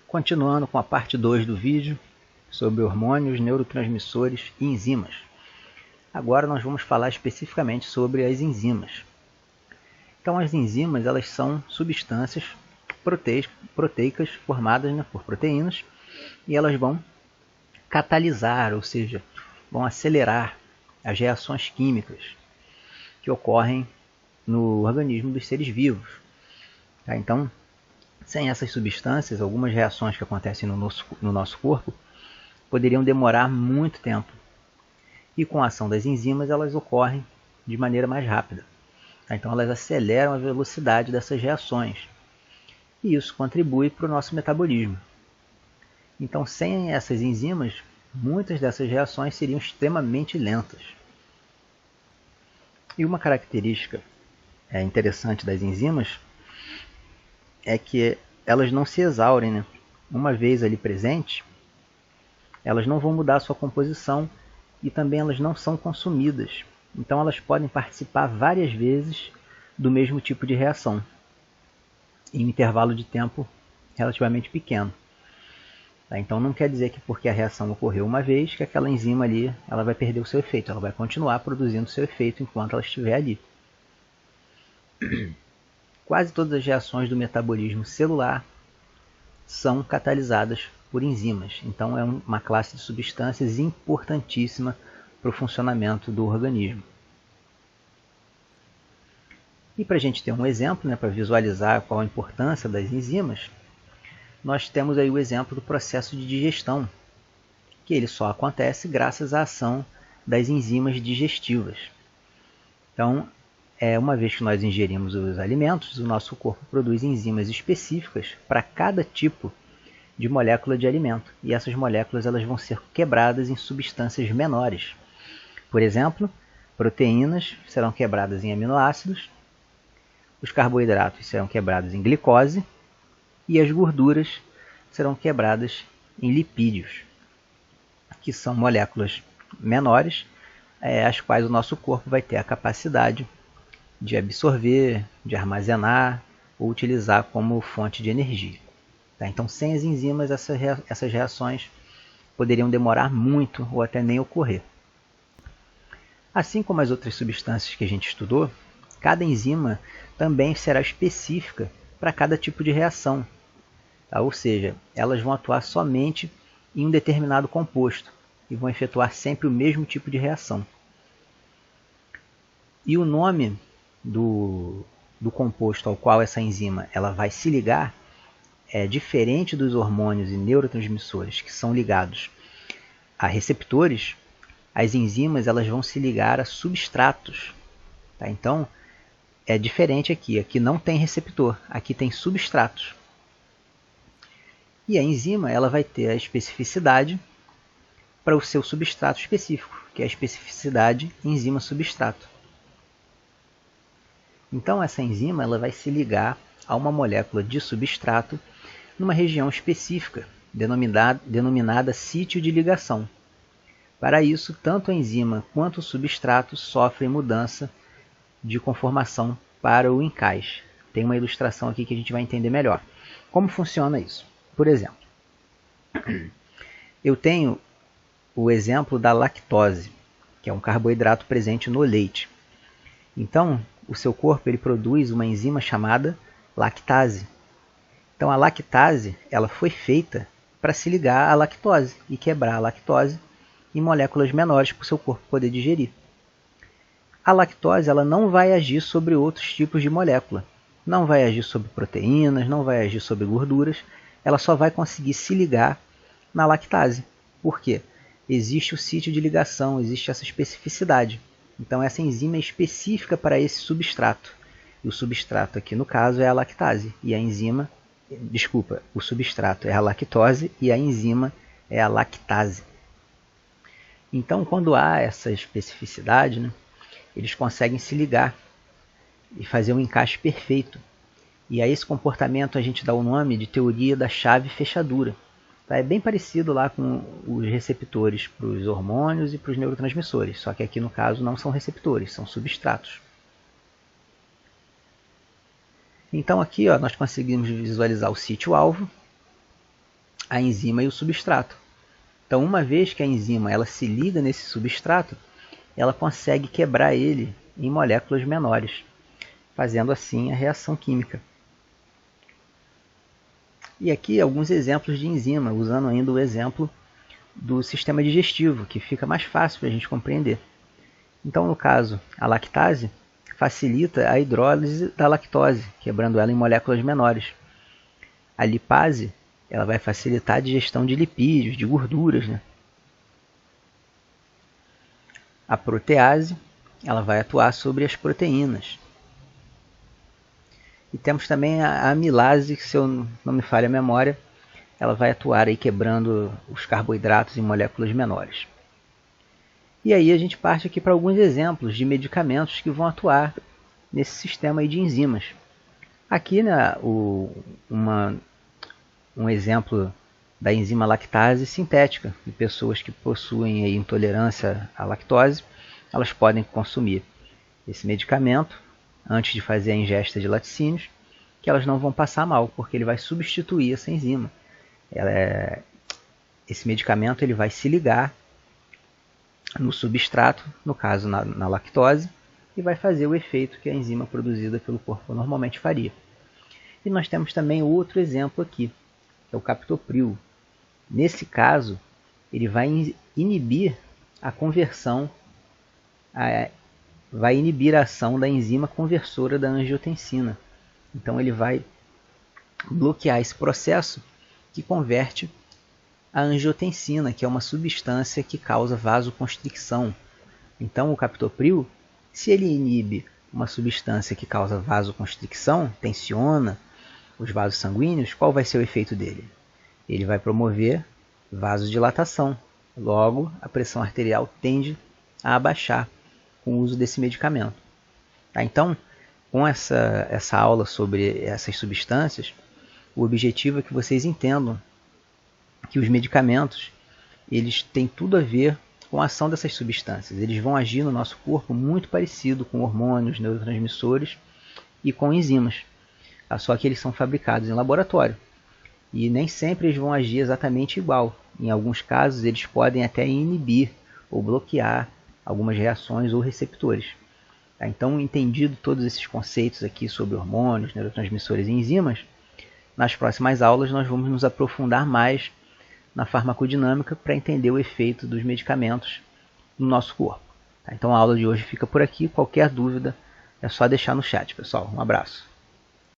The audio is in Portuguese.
Continuando com a parte 2 do vídeo sobre hormônios, neurotransmissores e enzimas. Agora nós vamos falar especificamente sobre as enzimas. Então as enzimas elas são substâncias proteicas formadas por proteínas e elas vão catalisar, ou seja, vão acelerar as reações químicas que ocorrem no organismo dos seres vivos. Tá? Então, sem essas substâncias, algumas reações que acontecem no nosso corpo poderiam demorar muito tempo. E com a ação das enzimas, elas ocorrem de maneira mais rápida. Tá? Então, elas aceleram a velocidade dessas reações. E isso contribui para o nosso metabolismo. Então, sem essas enzimas, muitas dessas reações seriam extremamente lentas. E uma característica interessante das enzimas é que elas não se exaurem, né? Uma vez ali presentes, elas não vão mudar a sua composição e também elas não são consumidas. Então elas podem participar várias vezes do mesmo tipo de reação, em um intervalo de tempo relativamente pequeno. Então não quer dizer que porque a reação ocorreu uma vez, que aquela enzima ali ela vai perder o seu efeito. Ela vai continuar produzindo o seu efeito enquanto ela estiver ali. Quase todas as reações do metabolismo celular são catalisadas por enzimas. Então é uma classe de substâncias importantíssima para o funcionamento do organismo. E para a gente ter um exemplo, para visualizar qual a importância das enzimas, nós temos aí o exemplo do processo de digestão, que ele só acontece graças à ação das enzimas digestivas. Então, uma vez que nós ingerimos os alimentos, o nosso corpo produz enzimas específicas para cada tipo de molécula de alimento. E essas moléculas elas vão ser quebradas em substâncias menores. Por exemplo, proteínas serão quebradas em aminoácidos, os carboidratos serão quebrados em glicose e as gorduras serão quebradas em lipídios, que são moléculas menores, as quais o nosso corpo vai ter a capacidade de absorver, de armazenar ou utilizar como fonte de energia. Tá? Então, sem as enzimas, essas reações poderiam demorar muito ou até nem ocorrer. Assim como as outras substâncias que a gente estudou, cada enzima também será específica para cada tipo de reação. Tá? Ou seja, elas vão atuar somente em um determinado composto e vão efetuar sempre o mesmo tipo de reação. E o nome do composto ao qual essa enzima ela vai se ligar é diferente dos hormônios e neurotransmissores que são ligados a receptores. As enzimas elas vão se ligar a substratos. Tá? Então, é diferente aqui. Aqui não tem receptor, aqui tem substratos. E a enzima ela vai ter a especificidade para o seu substrato específico, que é a especificidade enzima-substrato. Então, essa enzima ela vai se ligar a uma molécula de substrato numa região específica, denominada sítio de ligação. Para isso, tanto a enzima quanto o substrato sofrem mudança de conformação para o encaixe. Tem uma ilustração aqui que a gente vai entender melhor. Como funciona isso? Por exemplo, eu tenho o exemplo da lactose, que é um carboidrato presente no leite. Então, o seu corpo ele produz uma enzima chamada lactase. Então, a lactase ela foi feita para se ligar à lactose e quebrar a lactose em moléculas menores para o seu corpo poder digerir. A lactose ela não vai agir sobre outros tipos de molécula. Não vai agir sobre proteínas, não vai agir sobre gorduras. Ela só vai conseguir se ligar na lactase. Por quê? Existe o sítio de ligação, existe essa especificidade. Então, essa enzima é específica para esse substrato. E o substrato aqui, no caso, é a lactase. E a enzima, o substrato é a lactose e a enzima é a lactase. Então, quando há essa especificidade, eles conseguem se ligar e fazer um encaixe perfeito. E a esse comportamento a gente dá o nome de teoria da chave-fechadura. É bem parecido lá com os receptores para os hormônios e para os neurotransmissores, só que aqui no caso não são receptores, são substratos. Então aqui nós conseguimos visualizar o sítio-alvo, a enzima e o substrato. Então, uma vez que a enzima ela se liga nesse substrato, ela consegue quebrar ele em moléculas menores, fazendo assim a reação química. E aqui alguns exemplos de enzima, usando ainda o exemplo do sistema digestivo, que fica mais fácil para a gente compreender. Então, no caso, a lactase facilita a hidrólise da lactose, quebrando ela em moléculas menores. A lipase ela vai facilitar a digestão de lipídios, de gorduras, né? A protease ela vai atuar sobre as proteínas. E temos também a amilase, que, se eu não me falha a memória, ela vai atuar aí quebrando os carboidratos em moléculas menores. E aí a gente parte aqui para alguns exemplos de medicamentos que vão atuar nesse sistema aí de enzimas. Aqui, né, um exemplo da enzima lactase sintética, de pessoas que possuem aí intolerância à lactose, elas podem consumir esse medicamento antes de fazer a ingesta de laticínios, que elas não vão passar mal, porque ele vai substituir essa enzima. Esse medicamento ele vai se ligar no substrato, no caso na lactose, e vai fazer o efeito que a enzima produzida pelo corpo normalmente faria. E nós temos também outro exemplo aqui, que é o captopril. Nesse caso, ele vai inibir a conversão, vai inibir a ação da enzima conversora da angiotensina. Então ele vai bloquear esse processo que converte a angiotensina, que é uma substância que causa vasoconstricção. Então o captopril, se ele inibe uma substância que causa vasoconstricção, tensiona os vasos sanguíneos, qual vai ser o efeito dele? Ele vai promover vasodilatação. Logo, a pressão arterial tende a abaixar com o uso desse medicamento. Tá? Então, com essa aula sobre essas substâncias, o objetivo é que vocês entendam que os medicamentos eles têm tudo a ver com a ação dessas substâncias. Eles vão agir no nosso corpo muito parecido com hormônios, neurotransmissores e com enzimas. Só que eles são fabricados em laboratório. E nem sempre eles vão agir exatamente igual. Em alguns casos, eles podem até inibir ou bloquear algumas reações ou receptores. Tá? Então, entendido todos esses conceitos aqui sobre hormônios, neurotransmissores e enzimas, nas próximas aulas nós vamos nos aprofundar mais na farmacodinâmica para entender o efeito dos medicamentos no nosso corpo. Tá? Então a aula de hoje fica por aqui. Qualquer dúvida é só deixar no chat, pessoal. Um abraço.